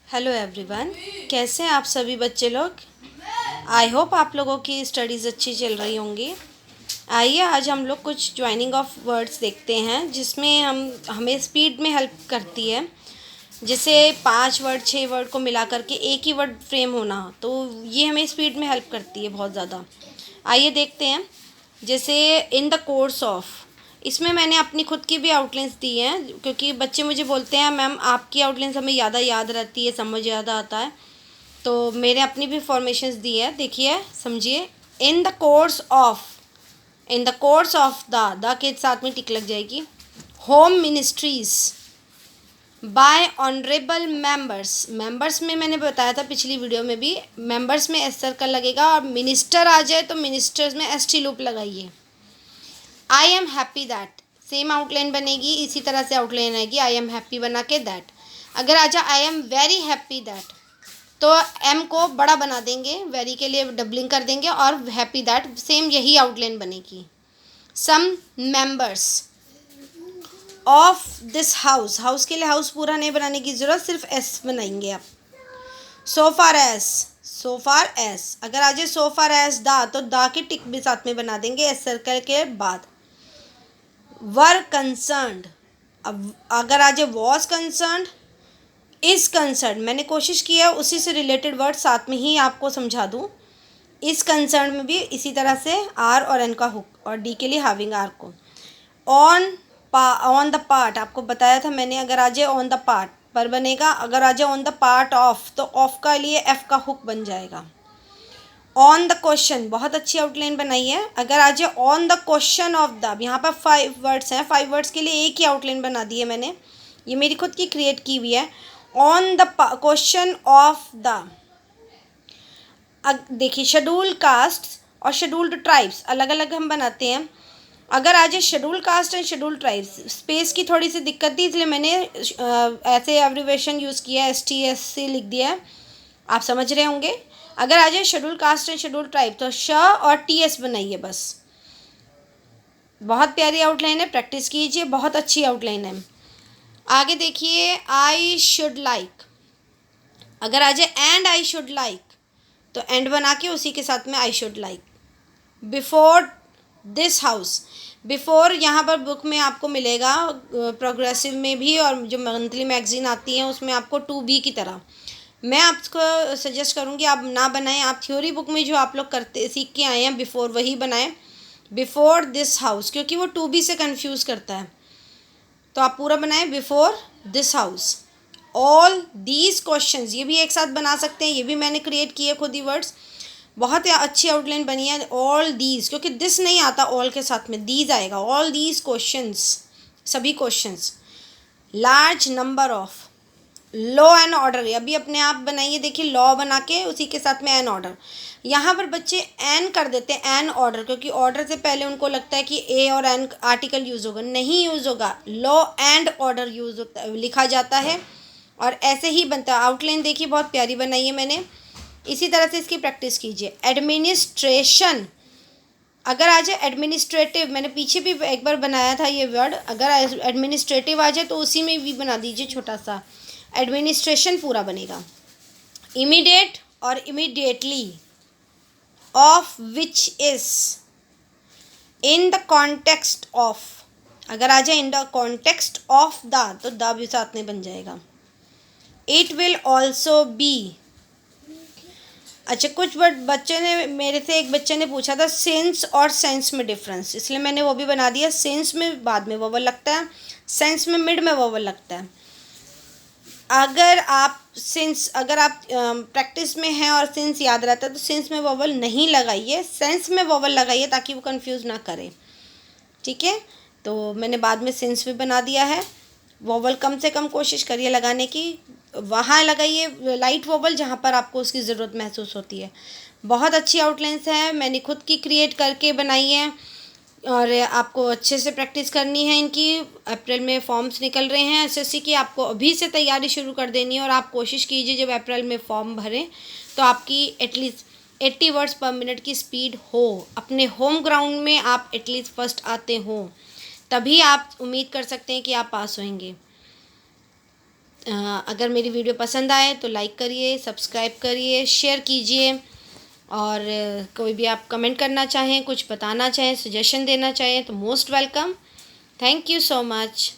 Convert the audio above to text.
Hello everyone, कैसे हैं आप सभी बच्चे लोग। आई होप आप लोगों की स्टडीज़ अच्छी चल रही होंगी। आइए आज हम लोग कुछ ज्वाइनिंग ऑफ वर्ड्स देखते हैं जिसमें हमें स्पीड में हेल्प करती है। जैसे 5 वर्ड 6 वर्ड को मिला करके एक ही वर्ड फ्रेम होना, तो ये हमें स्पीड में हेल्प करती है बहुत ज़्यादा। आइए देखते हैं। जैसे इन द कोर्स ऑफ, इसमें मैंने अपनी खुद की भी आउटलाइंस दी हैं क्योंकि बच्चे मुझे बोलते हैं मैम आपकी आउटलाइंस हमें ज़्यादा याद रहती है, समझ ज़्यादा आता है। तो मैंने अपनी भी फॉर्मेशंस दी है, देखिए समझिए। In the course of, in the course of the के साथ में टिक लग जाएगी। Home ministries bye honourable members, members में मैंने बताया था पिछली वीडियो में भी, मेंबर्स में एस सर्कल लगेगा और मिनिस्टर आ जाए तो मिनिस्टर्स में एस टी लूप लगाइए। I am happy that, same outline बनेगी, इसी तरह से आउटलाइन आएगी। आई एम हैप्पी बना के दैट। अगर आ जाए I am very happy that, तो एम को बड़ा बना देंगे, वेरी के लिए डबलिंग कर देंगे और हैप्पी दैट सेम यही आउटलाइन बनेगी। Some members of this house, house के लिए हाउस पूरा नहीं बनाने की ज़रूरत, सिर्फ एस बनाएंगे आप। सो फार एस, सो फार एस, अगर आ जाए सो फार एस दा, तो दा की टिक भी साथ में बना देंगे एस सर्कल के बाद। वर कंसर्न्ड, अब अगर आ जाए वॉज कंसर्न्ड, इज़ कंसर्न, मैंने कोशिश की है उसी से रिलेटेड वर्ड साथ में ही आपको समझा दूँ। इस कंसर्न में भी इसी तरह से आर और एन का हुक, और डी के लिए हैविंग आर को। ऑन द पार्ट आपको बताया था मैंने, अगर आ जाए ऑन द पार्ट पर बनेगा, अगर आ जाए ऑन द पार्ट ऑफ तो ऑफ का लिए एफ का हुक बन जाएगा। ऑन द क्वेश्चन, बहुत अच्छी आउटलाइन बनाई है। अगर आ जाए on the question of the, यहाँ पर 5 वर्ड्स हैं, 5 वर्ड्स के लिए एक ही आउटलाइन बना दी है मैंने, ये मेरी खुद की क्रिएट की हुई है। On the question of the, देखिए शेड्यूल कास्ट और शेड्यूल्ड ट्राइब्स अलग अलग हम बनाते हैं। अगर आ जाए schedule caste and schedule tribes, space की थोड़ी सी दिक्कत थी इसलिए मैंने ऐसे एब्रीवेशन यूज़ किया है, STSC लिख दिया है, आप समझ रहे होंगे। अगर आ जाए schedule caste and schedule tribe, तो श और TS बनाइए बस। बहुत प्यारी आउटलाइन है, प्रैक्टिस कीजिए, बहुत अच्छी आउटलाइन है। आगे देखिए, आई शुड लाइक, अगर आ जाए एंड आई शुड लाइक, तो एंड बना के उसी के साथ में I should like. Before this house, before यहाँ पर बुक में आपको मिलेगा, प्रोग्रेसिव में भी और जो मंथली मैगजीन आती है उसमें आपको 2B की तरह। मैं आपको सजेस्ट करूँगी आप ना बनाएं, आप थ्योरी बुक में जो आप लोग करते सीख के आए हैं बिफोर वही बनाएं, बिफोर दिस हाउस, क्योंकि वो 2B से कंफ्यूज करता है। तो आप पूरा बनाएं before this house. All these questions, ये भी एक साथ बना सकते हैं, ये भी मैंने क्रिएट किए खुद ही वर्ड्स, बहुत ही अच्छी आउटलाइन बनी है। ऑल दीज, क्योंकि दिस नहीं आता ऑल के साथ में, दीज आएगा। ऑल दीज क्वेश्चंस, सभी questions. Large number of, law and order, अभी अपने आप बनाइए, देखिए लॉ बना के उसी के साथ में एन ऑर्डर। यहाँ पर बच्चे एन कर देते हैं, एन ऑर्डर, क्योंकि ऑर्डर से पहले उनको लगता है कि ए और एन आर्टिकल यूज़ होगा, नहीं यूज़ होगा, लॉ एंड ऑर्डर यूज़ होता लिखा जाता है और ऐसे ही बनता है। आउटलाइन देखिए बहुत प्यारी बनाई है मैंने, इसी तरह से इसकी प्रैक्टिस कीजिए। एडमिनिस्ट्रेशन, अगर आ जाए एडमिनिस्ट्रेटिव, मैंने पीछे भी एक बार बनाया था ये वर्ड, अगर एडमिनिस्ट्रेटिव आ जाए तो उसी में भी बना दीजिए छोटा सा, एडमिनिस्ट्रेशन पूरा बनेगा। इमीडिएट और immediately, of which is, in the context of, अगर आ जाए in the context of the, तो द भी साथ में बन जाएगा। इट विल ऑल्सो बी, अच्छा कुछ बच्चे ने मेरे से, एक बच्चे ने पूछा था सेंस और सेंस में डिफरेंस, इसलिए मैंने वो भी बना दिया। सेंस में बाद में वोवल लगता है, सेंस में मिड में वोवल लगता है। अगर आप सिंस, अगर आप प्रैक्टिस में हैं और सिंस याद रहता है तो सिंस में वोवल नहीं लगाइए, सेंस में वोवल लगाइए ताकि वो कंफ्यूज ना करे, ठीक है। तो मैंने बाद में सिंस भी बना दिया है। वोवल कम से कम कोशिश करिए लगाने की, वहाँ लगाइए लाइट वोवल जहाँ पर आपको उसकी ज़रूरत महसूस होती है। बहुत अच्छी आउटलाइंस है, मैंने खुद की क्रिएट करके बनाई है और आपको अच्छे से प्रैक्टिस करनी है इनकी। अप्रैल में फॉर्म्स निकल रहे हैं SSC की, आपको अभी से तैयारी शुरू कर देनी है और आप कोशिश कीजिए जब अप्रैल में फॉर्म भरें तो आपकी एटलीस्ट 80 वर्ड्स पर मिनट की स्पीड हो, अपने होम ग्राउंड में आप एटलीस्ट फर्स्ट आते हो, तभी आप उम्मीद कर सकते हैं कि आप पास होंगे। अगर मेरी वीडियो पसंद आए तो लाइक करिए, सब्सक्राइब करिए, शेयर कीजिए। और कोई भी आप कमेंट करना चाहें, कुछ बताना चाहें, सजेशन देना चाहें तो most welcome. Thank you so much.